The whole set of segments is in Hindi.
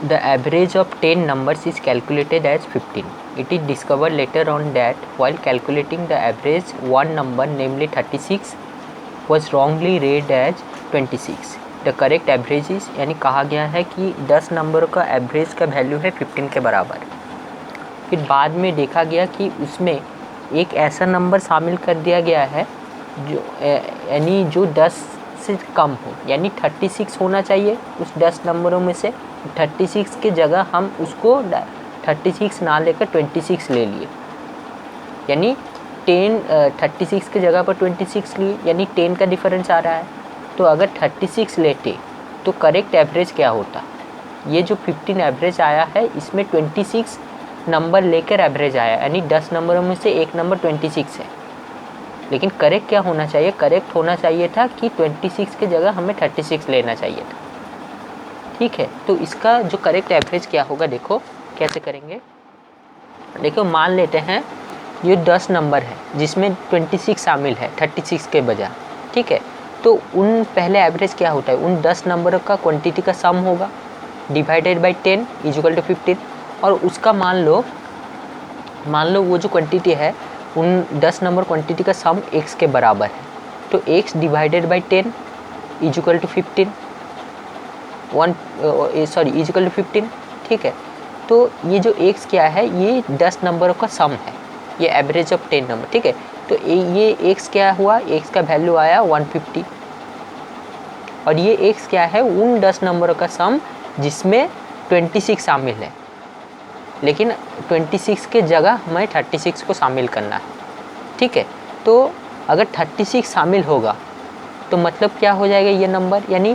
The average of 10 numbers is calculated as 15. It is discovered later on that while calculating the average, one number, namely 36, was wrongly read as 26. The correct average is, यानी कहा गया है कि 10 नंबरों का एवरेज का वैल्यू है 15 के बराबर। फिर बाद में देखा गया कि उसमें एक ऐसा नंबर शामिल कर दिया गया है जो यानी जो 10 से कम हो, यानी 36 होना चाहिए उस 10 नंबरों में से। 36 के जगह हम उसको 36 ना लेकर 26 ले लिए, यानी 36 के जगह पर 26 लिए, यानी 10 का डिफरेंस आ रहा है। तो अगर 36 लेते तो करेक्ट एवरेज क्या होता? ये जो 15 एवरेज आया है इसमें 26 नंबर लेकर एवरेज आया, यानी 10 नंबरों में से एक नंबर 26 है। लेकिन करेक्ट क्या होना चाहिए? करेक्ट होना चाहिए था कि 26 की जगह हमें 36 लेना चाहिए था। ठीक है, तो इसका जो करेक्ट एवरेज क्या होगा, देखो कैसे करेंगे। देखो मान लेते हैं ये 10 नंबर है जिसमें 26 शामिल है 36 के बजाय। ठीक है, तो उन पहले एवरेज क्या होता है, उन 10 नंबरों का क्वांटिटी का सम होगा डिवाइडेड बाई 10 इक्वल टू 15, और उसका मान लो वो जो क्वांटिटी है उन 10 नंबर क्वांटिटी का सम x के बराबर है। तो x divided by 10 equal to 15 equal to 15। ठीक है, तो ये जो x क्या है, ये 10 नंबरों का सम है, ये एवरेज ऑफ 10 नंबर। ठीक है, तो ये x क्या हुआ, x का वैल्यू आया 150, और ये x क्या है, उन 10 नंबरों का सम जिसमें 26 शामिल है, लेकिन 26 के जगह हमें 36 को शामिल करना है। ठीक है, तो अगर 36 शामिल होगा तो मतलब क्या हो जाएगा ये नंबर, यानी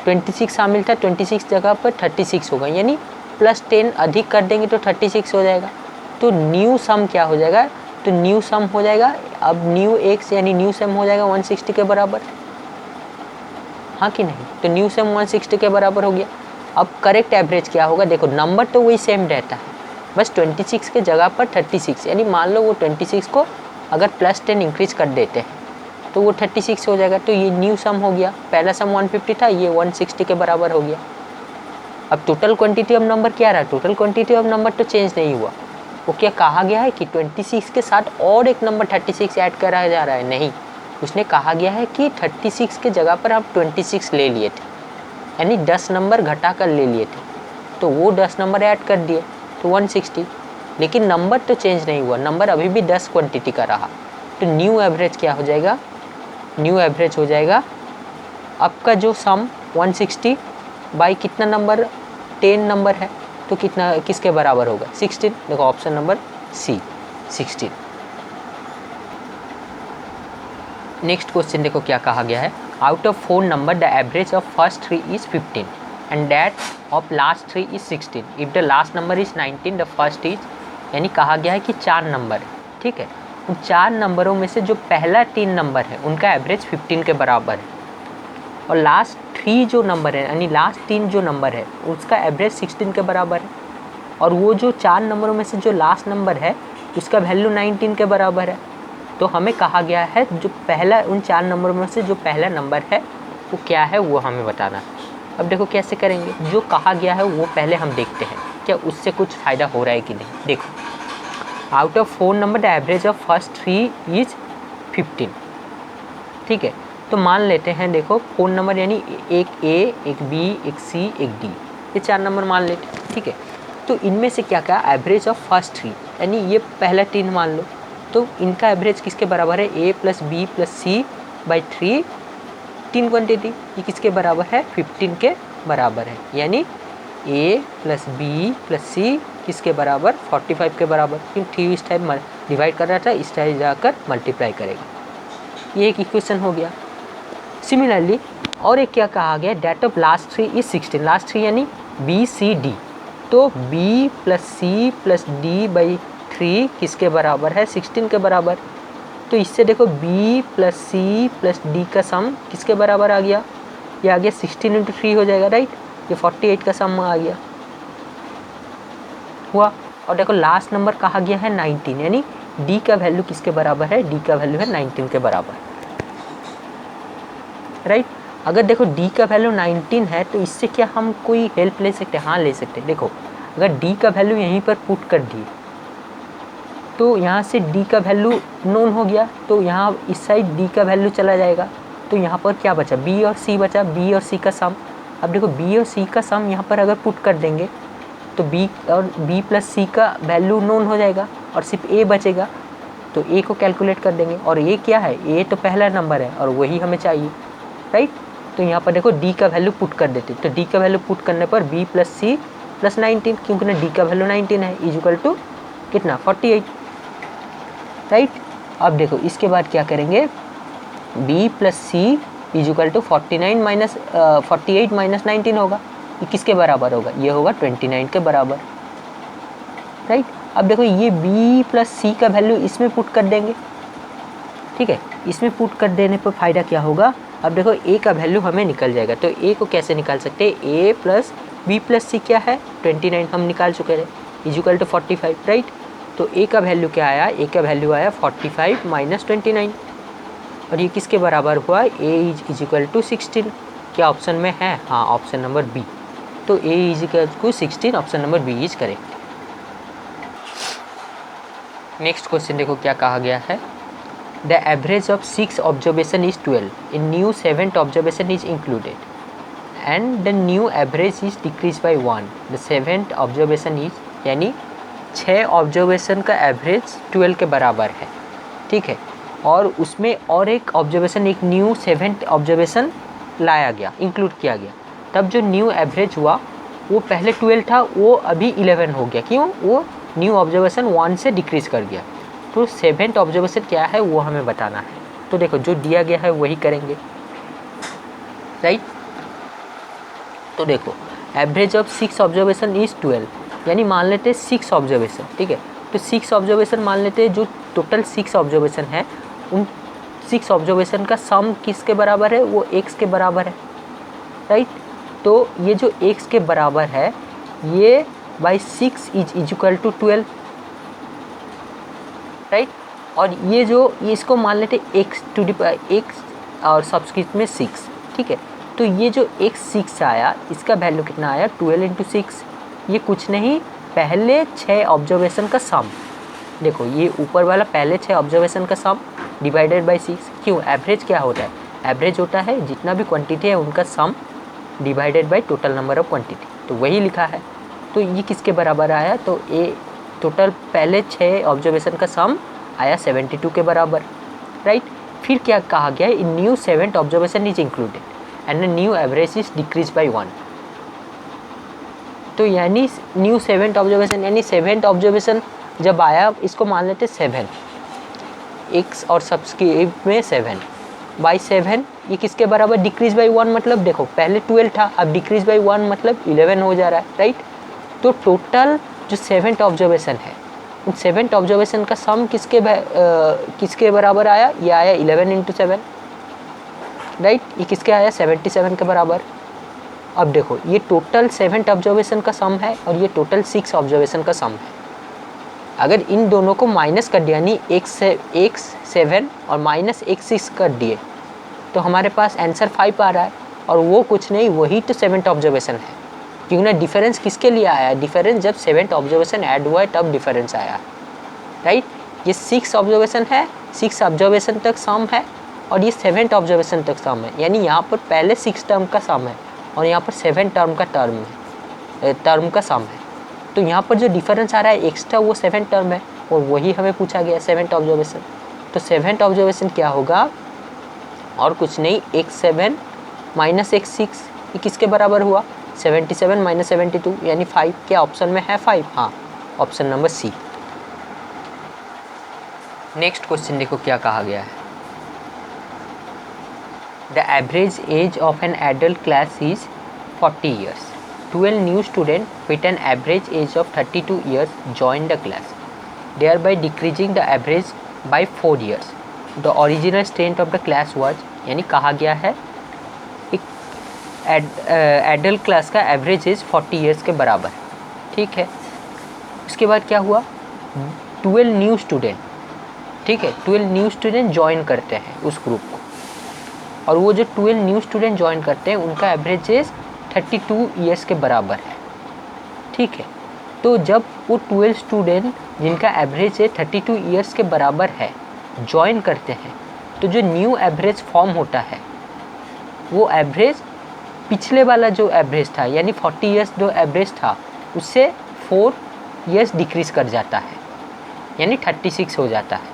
26 शामिल था, 26 जगह पर 36 होगा, यानी प्लस 10 अधिक कर देंगे तो 36 हो जाएगा। तो न्यू सम क्या हो जाएगा, तो न्यू सम हो जाएगा, अब न्यू x यानी न्यू सम हो जाएगा 160 के बराबर, हाँ कि नहीं? तो न्यू सम 160 के बराबर हो गया। अब करेक्ट एवरेज क्या होगा, देखो नंबर तो वही सेम रहता है, बस 26 के जगह पर 36, यानी मान लो वो 26 को अगर प्लस 10 इंक्रीज कर देते हैं तो वो 36 हो जाएगा। तो ये न्यू सम हो गया, पहला सम 150 था, ये 160 के बराबर हो गया। अब टोटल क्वांटिटी ऑफ नंबर क्या रहा, टोटल क्वांटिटी ऑफ नंबर तो चेंज नहीं हुआ। वो क्या कहा गया है कि 26 के साथ और एक नंबर 36 ऐड करा जा रहा है, नहीं, उसने कहा गया है कि 36 के जगह पर हम 26 ले लिए थे, यानी 10 नंबर घटा कर ले लिए थे, तो वो 10 नंबर ऐड कर दिए तो 160, लेकिन नंबर तो चेंज नहीं हुआ, नंबर अभी भी 10 क्वांटिटी का रहा। तो न्यू एवरेज क्या हो जाएगा, न्यू एवरेज हो जाएगा आपका जो सम 160 बाई कितना नंबर, 10 नंबर है, तो कितना किसके बराबर होगा, 16। देखो option number C 16। Next question देखो क्या कहा गया है, out of 4 number the average of first 3 is 15 and that of last 3 is 16 if the last number is 19 the first is, यानी कहा गया है कि 4 नंबर है। ठीक है, उन 4 नंबरों में से जो पहला 3 नंबर है उनका एवरेज 15 के बराबर है, और लास्ट 3 जो नंबर है यानी लास्ट 3 जो नंबर है उसका एवरेज 16 के बराबर है, और वो जो 4 नंबरों में से जो लास्ट नंबर है उसका वैल्यू 19 के बराबर है। तो हमें कहा गया है जो पहला, उन 4 नंबरों में से जो पहला नंबर है वो क्या है वो हमें बताना है। अब देखो कैसे करेंगे, जो कहा गया है वो पहले हम देखते हैं क्या उससे कुछ फ़ायदा हो रहा है कि नहीं। देखो out of 4 number the average of first 3 is 15। ठीक है, तो मान लेते हैं, देखो 4 नंबर यानी एक A, एक B, एक C, एक D, ये 4 नंबर मान लेते हैं। ठीक है, तो इनमें से क्या क्या एवरेज ऑफ फर्स्ट 3, यानी ये पहला 3 मान लो, तो इनका एवरेज किसके बराबर है, A plus B plus C by 3, 3 quantity, ये किसके बराबर है, 15 के बराबर है, यानी A plus B plus C किसके बराबर, 45 के बराबर, क्योंकि 3 इस टाइप डिवाइड कर रहा था, इस टाइप जाकर मल्टीप्लाई करेगा। ये एक इक्वेशन हो गया। सिमिलरली और एक क्या कहा गया, date of last 3 is 16, last 3 यानी B C D, तो B plus C plus D by 3 किसके बराबर है, 16 के बराबर। तो इससे देखो B plus C plus D का सम किसके बराबर आ गया, ये आ गया 16 इंटू 3 हो जाएगा, राइट, ये 48 का सम आ गया हुआ। और देखो लास्ट नंबर कहा गया है 19, यानी D का वैल्यू किसके बराबर है, D का वैल्यू है 19 के बराबर, राइट। अगर देखो d का वैल्यू 19 है तो इससे क्या हम कोई हेल्प ले सकते हैं? हाँ ले सकते हैं। देखो अगर d का वैल्यू यहीं पर पुट कर दिए तो यहाँ से d का वैल्यू नोन हो गया, तो यहाँ इस साइड d का वैल्यू चला जाएगा, तो यहाँ पर क्या बचा? b और c बचा, b और c का सम। अब देखो b और c का सम यहाँ पर अगर पुट कर देंगे तो b और b प्लस c का वैल्यू नोन हो जाएगा और सिर्फ a बचेगा, तो a को कैलकुलेट कर देंगे। और a क्या है? a तो पहला नंबर है और वही हमें चाहिए, राइट। तो यहाँ पर देखो d का वैल्यू पुट कर देते, तो d का वैल्यू पुट करने पर b प्लस c प्लस 19, क्योंकि ना d का वैल्यू 19 है, इज इक्वल टू कितना? 48, राइट। अब देखो इसके बाद क्या करेंगे? b plus C is equal to 48 minus 19 होगा। ये किसके बराबर होगा? ये होगा 29 के बराबर, राइट। अब देखो ये b प्लस सी का वैल्यू इसमें पुट कर देंगे, ठीक है। इसमें पुट कर देने पर फ़ायदा क्या होगा? अब देखो a का वैल्यू हमें निकल जाएगा, तो a को कैसे निकाल सकते हैं? a प्लस b प्लस सी क्या है? 29 हम निकाल चुके हैं, इज इक्वल टू 45, राइट। तो a का वैल्यू क्या आया? a का वैल्यू आया 45 माइनस 29, और ये किसके बराबर हुआ? a is equal to 16। क्या ऑप्शन में है? हाँ, ऑप्शन नंबर बी। तो a is equal to 16, option number B is correct. Next question देखो क्या कहा गया है। The average of 6 observation is 12, in new 7th observation is included and the new average is decrease by 1, the 7th observation is, यानी 6 ऑब्जर्वेशन का एवरेज 12 के बराबर है, ठीक है। और उसमें और एक ऑब्जर्वेशन, एक न्यू 7th ऑब्जर्वेशन लाया गया, इंक्लूड किया गया, तब जो न्यू एवरेज हुआ वो पहले 12 था, वो अभी 11 हो गया। क्यों? वो न्यू ऑब्जर्वेशन 1 से डिक्रीज कर गया। तो 7th ऑब्जर्वेशन क्या है वो हमें बताना है। तो देखो जो दिया गया है वही करेंगे, राइट। तो देखो एवरेज ऑफ 6 ऑब्जर्वेशन इज 12, यानी मान लेते हैं 6 ऑब्जर्वेशन, ठीक है। तो 6 ऑब्जर्वेशन मान लेते हैं, जो टोटल 6 ऑब्जर्वेशन है उन 6 ऑब्जर्वेशन का सम किसके बराबर है? वो x के बराबर है, राइट। तो ये जो x के बराबर है ये by 6 is equal to 12, right. और ये जो इसको मान लेते x टू द x और सब्सक्रिप्ट में 6, ठीक है। तो ये जो x 6 आया, इसका वैल्यू कितना आया? 12 इंटू 6। ये कुछ नहीं, पहले 6 ऑब्जर्वेशन का सम। देखो ये ऊपर वाला पहले 6 ऑब्जर्वेशन का सम डिवाइडेड बाई 6। क्यों? एवरेज क्या होता है? एवरेज होता है जितना भी क्वांटिटी है उनका सम divided by total number of quantity, तो वही लिखा है। तो ये किसके बराबर आया? तो ये टोटल पहले 6 ऑब्जर्वेशन का सम आया 72 के बराबर, राइट। फिर क्या कहा गया है? In new 7th observation is included and new average is decrease by 1। तो यानी न्यू 7th ऑब्जर्वेशन, यानी 7th ऑब्जर्वेशन जब आया, इसको मान लेते 7, x और सब्सक्रिप्ट में 7 बाई 7, ये किसके बराबर? डिक्रीज बाई 1, मतलब देखो पहले 12 था, अब डिक्रीज बाई 1 मतलब 11 हो जा रहा है, राइट। तो टोटल जो 7th ऑब्जर्वेशन है, उन 7th ऑब्जर्वेशन का सम किसके बराबर आया? ये आया 11 इंटू 7, राइट। ये किसके आया? 77 के बराबर। अब देखो ये टोटल 7th ऑब्जर्वेशन का सम है और ये टोटल 6 ऑब्जर्वेशन का सम है। अगर इन दोनों को माइनस कर दिया, यानी x 7 और माइनस x 6 कर दिए, तो हमारे पास आंसर 5 आ रहा है। और वो कुछ नहीं, वही तो 7th ऑब्जर्वेशन है, क्योंकि ना डिफरेंस किसके लिए आया है? डिफरेंस जब 7th ऑब्जर्वेशन ऐड हुआ है तब डिफरेंस आया, राइट। ये 6 ऑब्जर्वेशन है, 6 ऑब्जर्वेशन तक सम है और ये 7th ऑब्जर्वेशन तक सम है, यानी यहाँ पर पहले 6 टर्म का सम है और यहाँ पर 7 टर्म का सम है। तो यहाँ पर जो डिफरेंस आ रहा है एक्स्ट्रा, वो 7 टर्म है और वही हमें पूछा गया 7th ऑब्जर्वेशन। तो 7th ऑब्जर्वेशन क्या होगा? और कुछ नहीं, x 7 माइनस x 6, ये किसके बराबर हुआ? 77 माइनस 72, यानी 5। क्या ऑप्शन में है 5? हाँ, option number C. Next question देखो क्या कहा गया है। The average age of an adult class is 40 years. 12 new students with an average age of 32 years joined the class, thereby decreasing the average by 4 years. The original strength of the class was, यानी कहा गया है एक एडल्ट क्लास का एवरेज एज 40 years के बराबर, ठीक है। उसके बाद क्या हुआ? 12 न्यू स्टूडेंट, ठीक है, 12 न्यू स्टूडेंट ज्वाइन करते हैं उस ग्रुप को, और वो जो 12 न्यू स्टूडेंट ज्वाइन करते हैं उनका एवरेज एज 32 ईयर्स के बराबर है। ठीक है, तो जब वो 12 स्टूडेंट जिनका एवरेज एज 32 ईयर्स के बराबर है ज्वाइन करते हैं, तो जो न्यू एवरेज फॉर्म होता है वो एवरेज पिछले वाला जो एवरेज था यानी 40 ईयर्स जो एवरेज था उससे 4 ईयर्स डिक्रीज कर जाता है, यानी 36 हो जाता है।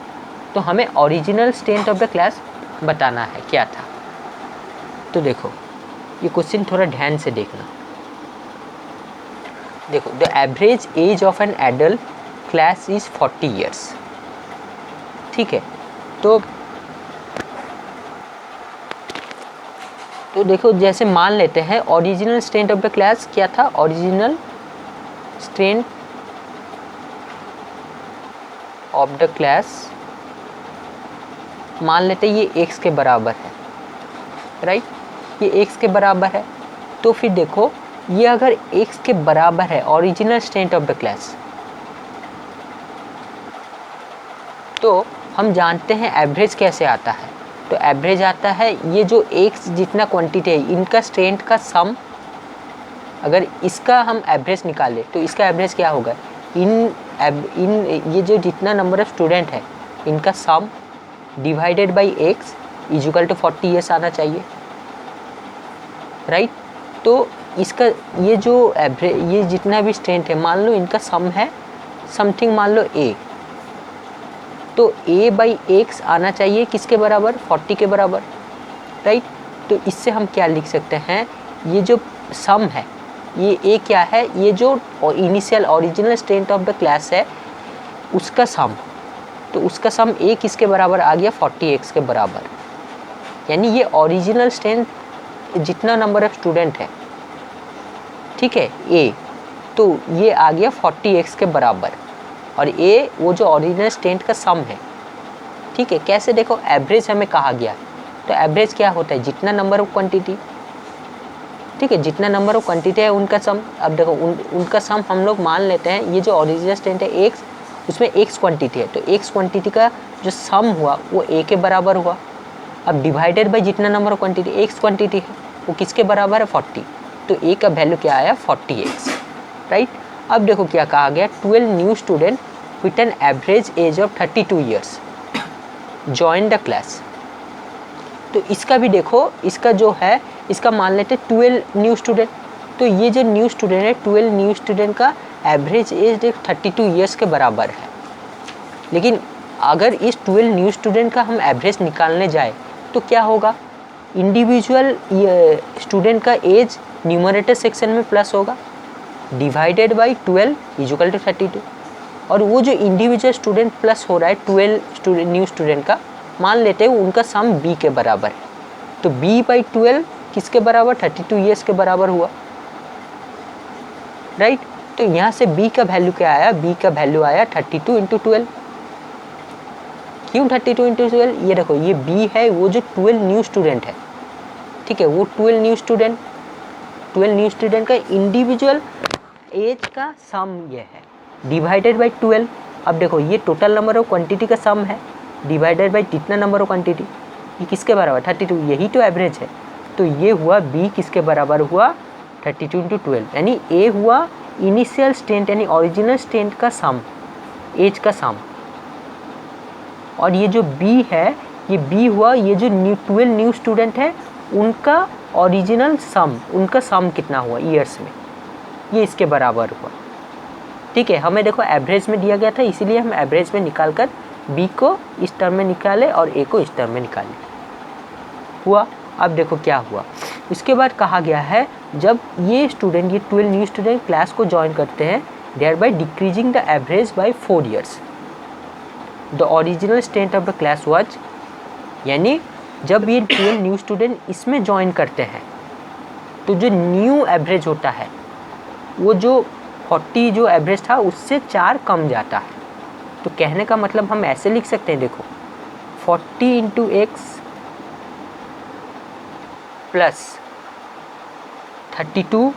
तो हमें original strength of the class बताना है क्या था। तो देखो ये क्वेश्चन थोड़ा ध्यान से देखना। देखो, the average age of an adult class is 40 years. ठीक है, तो देखो जैसे मान लेते हैं original strength of the class क्या था, original strength of the class मान लेते हैं ये x के बराबर है, राइट, ये x के बराबर है। तो फिर देखो ये अगर x के बराबर है original strength of the class, तो हम जानते हैं एवरेज कैसे आता है। तो एवरेज आता है ये जो x जितना क्वांटिटी है इनका स्ट्रेंथ का सम, अगर इसका हम एवरेज निकालें तो इसका एवरेज क्या होगा, इन ये जो जितना नंबर ऑफ स्टूडेंट है इनका sum divided by x is equal to 40 years आना चाहिए, राइट। तो इसका ये जो एवरेज ये जितना भी स्ट्रेंथ है मान लो इनका सम है समथिंग मान लो a, तो a बाई x आना चाहिए किसके बराबर, 40 के बराबर, राइट। तो इससे हम क्या लिख सकते हैं, ये जो सम है ये a क्या है, ये जो initial original strength of the class है उसका सम, तो उसका सम a किसके बराबर आ गया, 40x के बराबर। यानी ये ओरिजिनल स्ट्रेंथ जितना नंबर ऑफ स्टूडेंट है, ठीक है, a, तो ये आ गया 40x के बराबर, और a वो जो ओरिजिनल स्ट्रेंथ का सम है। ठीक है, कैसे देखो एवरेज हमें कहा गया, तो एवरेज क्या होता है, जितना नंबर ऑफ क्वांटिटी, ठीक है, जितना नंबर ऑफ क्वांटिटी है उनका सम। अब देखो उनका सम हम लोग मान लेते हैं ये जो ओरिजिनल स्ट्रेंथ है x, उसमें x क्वांटिटी है, तो x क्वांटिटी का जो सम हुआ वो a के बराबर हुआ। अब डिवाइडेड बाई जितना number of quantity x quantity है वो किसके बराबर है, 40, तो a का वैल्यू क्या आया, 40x, राइट। अब देखो क्या कहा गया, 12 new student with an average age of 32 years join the class. तो इसका भी देखो, इसका जो है इसका मान लेते 12 न्यू स्टूडेंट, तो ये जो न्यू स्टूडेंट है 12 न्यू स्टूडेंट का एवरेज एज 32 ईयर्स के बराबर है। लेकिन अगर इस 12 न्यू स्टूडेंट का हम एवरेज निकालने जाए तो क्या होगा, इंडिविजुअल स्टूडेंट का एज न्यूमरेटर सेक्शन में प्लस होगा, divided by 12 is equal to 32, और वो जो इंडिविजुअल स्टूडेंट प्लस हो रहा है 12 न्यू स्टूडेंट का, मान लेते हैं उनका सम b के बराबर है, तो b बाई 12 किसके बराबर, 32 ईयर्स के बराबर हुआ, राइट। तो यहाँ से b का वैल्यू क्या आया, b का वैल्यू आया 32 इंटू 12। क्यों 32 इंटू 12, ये देखो ये b है वो जो 12 न्यू स्टूडेंट है, ठीक है, वो 12 न्यू स्टूडेंट का इंडिविजुअल एज का सम ये है, डिवाइडेड बाई 12। अब देखो ये टोटल नंबर ऑफ क्वांटिटी का सम है डिवाइडेड बाई जितना नंबर ऑफ क्वांटिटी, ये किसके बराबर, 32, यही तो एवरेज है। तो ये हुआ b किसके बराबर हुआ, 32 इंटू 12, यानी a हुआ इनिशियल स्ट्रेंथ यानी ओरिजिनल स्ट्रेंथ का सम, एज का सम, और ये जो b है ये b हुआ ये जो 12 न्यू स्टूडेंट है उनका ओरिजिनल सम, उनका सम कितना हुआ ईयर्स में, ये इसके बराबर हुआ। ठीक है, हमें देखो एवरेज में दिया गया था इसीलिए हम एवरेज में निकाल कर b को इस टर्म में निकाले और a को इस टर्म में निकाले, हुआ। अब देखो क्या हुआ, इसके बाद कहा गया है जब ये स्टूडेंट ये 12 न्यू स्टूडेंट क्लास को ज्वाइन करते हैं thereby decreasing the average by 4 years the original strength of the class was, यानी जब ये 12 न्यू स्टूडेंट इसमें ज्वाइन करते हैं तो जो न्यू एवरेज होता है वो जो 40 जो एवरेज था उससे 4 कम जाता है। तो कहने का मतलब हम ऐसे लिख सकते हैं, देखो 40 into x plus 32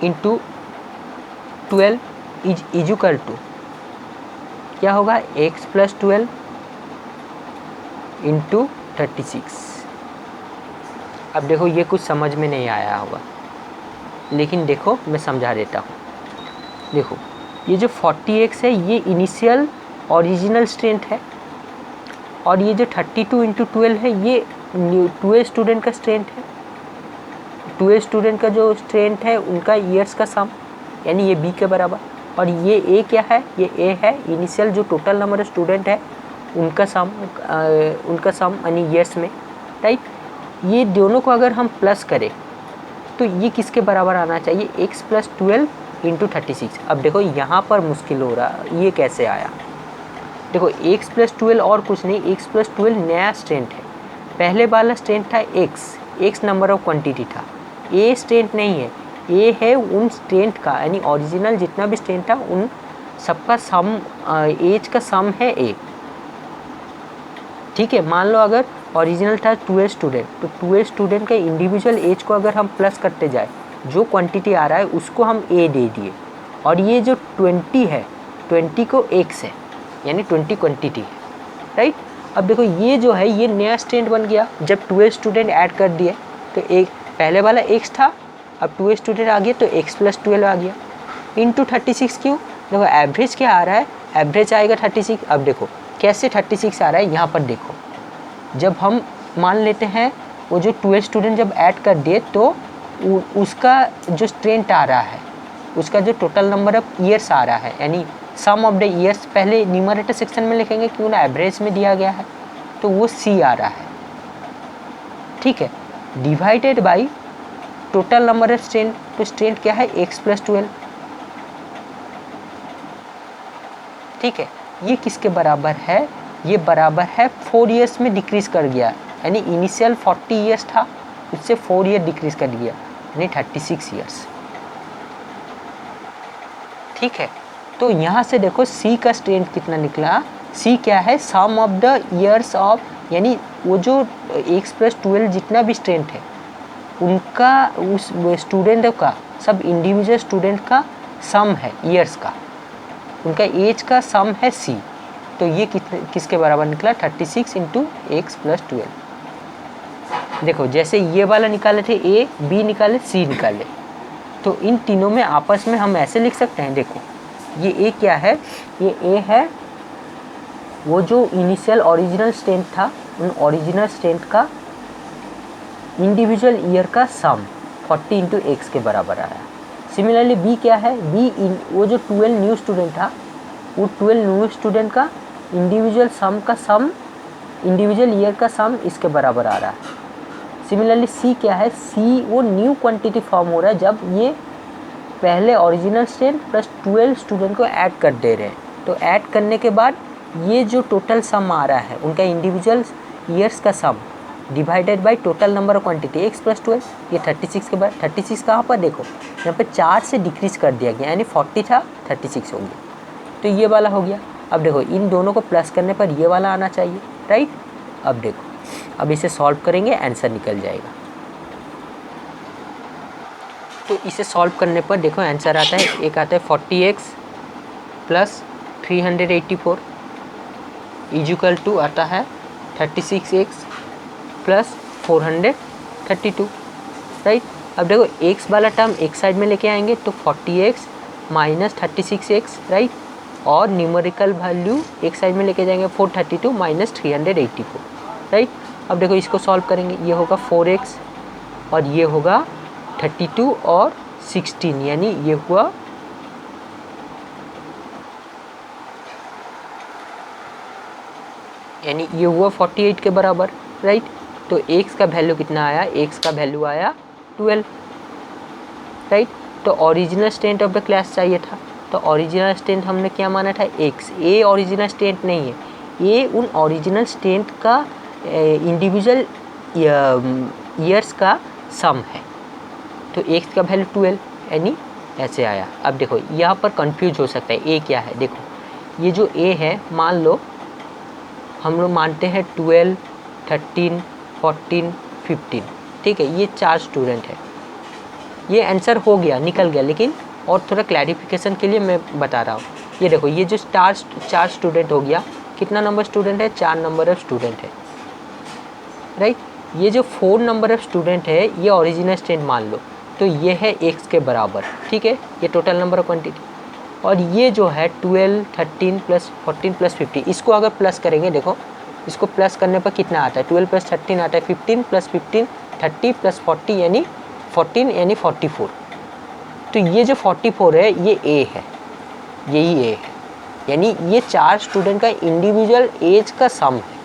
into 12 is equal to क्या होगा, x प्लस 12 इंटू 36, अब देखो ये कुछ समझ में नहीं आया होगा, लेकिन देखो मैं समझा देता हूँ। देखो ये जो 40x है ये इनिशियल ओरिजिनल स्ट्रेंथ है, और ये जो 32 इंटू 12 है ये 2A स्टूडेंट का स्ट्रेंथ है। 2A स्टूडेंट का जो स्ट्रेंथ है उनका ईयर्स का सम, यानी ये B के बराबर। और ये A क्या है, ये A है इनिशियल जो टोटल नंबर ऑफ स्टूडेंट है उनका सम यानी ईयर्स में, राइट। ये दोनों को अगर हम प्लस करें तो ये किसके बराबर आना चाहिए, x + 12 इंटू 36। अब देखो यहाँ पर मुश्किल हो रहा, ये कैसे आया। देखो x + 12 और कुछ नहीं, x + 12 नया स्ट्रेंथ है। पहले वाला स्ट्रेंथ था x नंबर ऑफ क्वांटिटी था, a स्ट्रेंथ नहीं है, a है उन स्ट्रेंथ का, यानी ओरिजिनल जितना भी स्ट्रेंथ था उन सबका सम, एज का सम है a। ठीक है, मान लो अगर ओरिजिनल था 2A स्टूडेंट, तो 2A स्टूडेंट का इंडिविजुअल एज को अगर हम प्लस करते जाए, जो क्वांटिटी आ रहा है उसको हम A दे दिए, और ये जो 20 है 20 को x है, यानी 20 क्वांटिटी है, राइट। अब देखो ये जो है ये नया स्ट्रेंथ बन गया जब 2A स्टूडेंट ऐड कर दिए, तो एक पहले वाला x था, अब 2A स्टूडेंट आ गया तो x + 12 आ गया इंटू 36। क्यों, देखो एवरेज क्या आ रहा है, एवरेज आएगा 36। अब देखो कैसे 36 आ रहा है, यहाँ पर देखो जब हम मान लेते हैं वो जो 2A स्टूडेंट जब ऐड कर दिए तो उसका जो स्ट्रेंथ आ रहा है, उसका जो टोटल नंबर ऑफ ईयर्स आ रहा है, यानी सम ऑफ द ईयर्स पहले न्यूमरेटर सेक्शन में लिखेंगे क्यों ना एवरेज में दिया गया है, तो वो C आ रहा है, ठीक है, divided by total number of strength. तो स्ट्रेंथ क्या है, x + 12, ठीक है। ये किसके बराबर है, ये बराबर है 4 ईयर्स में डिक्रीज कर गया, यानी इनिशियल 40 ईयर्स था उससे 4 ईयर डिक्रीज कर गया, यानी 36 ईयर्स, ठीक है। तो यहाँ से देखो C का स्ट्रेंथ कितना निकला, C क्या है, सम ऑफ द ईयर्स ऑफ, यानी वो जो x + 12 जितना भी स्ट्रेंथ है उनका, उस स्टूडेंट का, सब इंडिविजुअल स्टूडेंट का सम है ईयर्स का, उनका एज का सम है C। तो ये किसके बराबर निकला, 36 इंटू x + 12। देखो जैसे ये वाला निकाले थे A, B निकाले, C निकाले, तो इन तीनों में आपस में हम ऐसे लिख सकते हैं। देखो ये A क्या है, ये A है वो जो इनिशियल ओरिजिनल स्ट्रेंथ था, उन ओरिजिनल स्ट्रेंथ का इंडिविजुअल ईयर का सम 40 इंटू x के बराबर आया। सिमिलरली B क्या है, B वो जो 12 न्यू स्टूडेंट था, वो 12 न्यू स्टूडेंट का इंडिविजुअल सम का सम, इंडिविजुअल ईयर का सम इसके बराबर आ रहा है। सिमिलरली C क्या है, C वो न्यू क्वांटिटी फॉर्म हो रहा है जब ये पहले ओरिजिनल स्ट्रेंथ प्लस 12 स्टूडेंट को ऐड कर दे रहे हैं, तो ऐड करने के बाद ये जो टोटल सम आ रहा है उनका इंडिविजुअल ईयर्स का सम divided by total number of quantity x + 12, ये 36 के बाद 36 कहाँ पर, देखो यहाँ पे 4 से डिक्रीज कर दिया गया, यानी 40 था 36 हो गया, तो ये वाला हो गया। अब देखो इन दोनों को प्लस करने पर ये वाला आना चाहिए, राइट। अब देखो अब इसे सॉल्व करेंगे, आंसर निकल जाएगा। तो इसे सॉल्व करने पर देखो आंसर आता है, एक आता है 40x + 384 इक्वल टू आता है 36x + 432, राइट। अब देखो x वाला टर्म एक साइड में लेके आएंगे तो 40x - 36x, राइट, और न्यूमेरिकल वैल्यू एक साइड में लेके जाएंगे 432 - 384, राइट। अब देखो इसको सॉल्व करेंगे, ये होगा 4x और ये होगा 32 और 16, यानी ये हुआ यानी ये हुआ 48 के बराबर, राइट। तो x का वैल्यू कितना आया, x का वैल्यू आया 12, राइट। तो original strength of the class चाहिए था, तो ओरिजिनल स्ट्रेंथ हमने क्या माना था, x। a ओरिजिनल स्ट्रेंथ नहीं है, a उन ओरिजिनल स्ट्रेंथ का इंडिविजुअल ईयर्स का सम है, तो x का वैल्यू 12, यानी ऐसे आया। अब देखो यहाँ पर कंफ्यूज हो सकता है, a क्या है, देखो ये जो a है, मान लो हम लोग मानते हैं 12, 13, 14, 15, ठीक है, ये 4 स्टूडेंट है, ये आंसर हो गया, निकल गया, लेकिन और थोड़ा क्लैरिफिकेशन के लिए मैं बता रहा हूँ। ये देखो ये जो 4 स्टूडेंट हो गया, कितना नंबर स्टूडेंट है, 4 नंबर ऑफ स्टूडेंट है, राइट। ये जो 4 नंबर ऑफ स्टूडेंट है ये ओरिजिनल स्ट्रेंथ मान लो, तो ये है x के बराबर, ठीक है, ये टोटल नंबर ऑफ क्वांटिटी। और ये जो है 12, 13 प्लस 14 प्लस 50, इसको अगर प्लस करेंगे, देखो इसको प्लस करने पर कितना आता है, 12 प्लस 13 आता है 15 प्लस 15 30 प्लस 40 यानी 14 यानी 44। तो ये जो 44 है ये a है, यही a है, यानी ये 4 स्टूडेंट का इंडिविजुअल एज का सम है,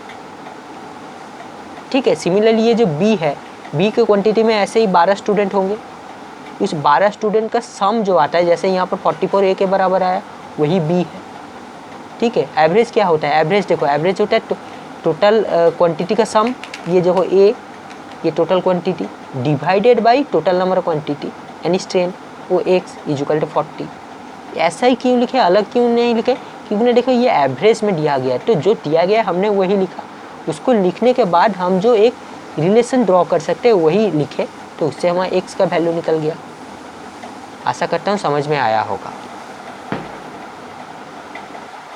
ठीक है। सिमिलरली ये जो b है, b के क्वांटिटी में ऐसे ही 12 स्टूडेंट होंगे, इस 12 स्टूडेंट का सम जो आता है, जैसे यहाँ पर 44 a के बराबर आया, वही b है, ठीक है। एवरेज क्या होता है, एवरेज देखो, एवरेज होता है टोटल क्वांटिटी का सम, ये देखो a, ये total quantity divided by total number of quantity यानी स्ट्रेंथ, वो x इक्वल टू 40। ऐसा ही क्यों लिखे, अलग क्यों नहीं लिखे, क्योंकि देखो ये एवरेज में दिया गया है, तो जो दिया गया है हमने वही लिखा, उसको लिखने के बाद हम जो एक रिलेशन ड्रॉ कर सकते हैं वही लिखे, तो उससे हमारा x का वैल्यू निकल गया। आशा करता हूँ समझ में आया होगा।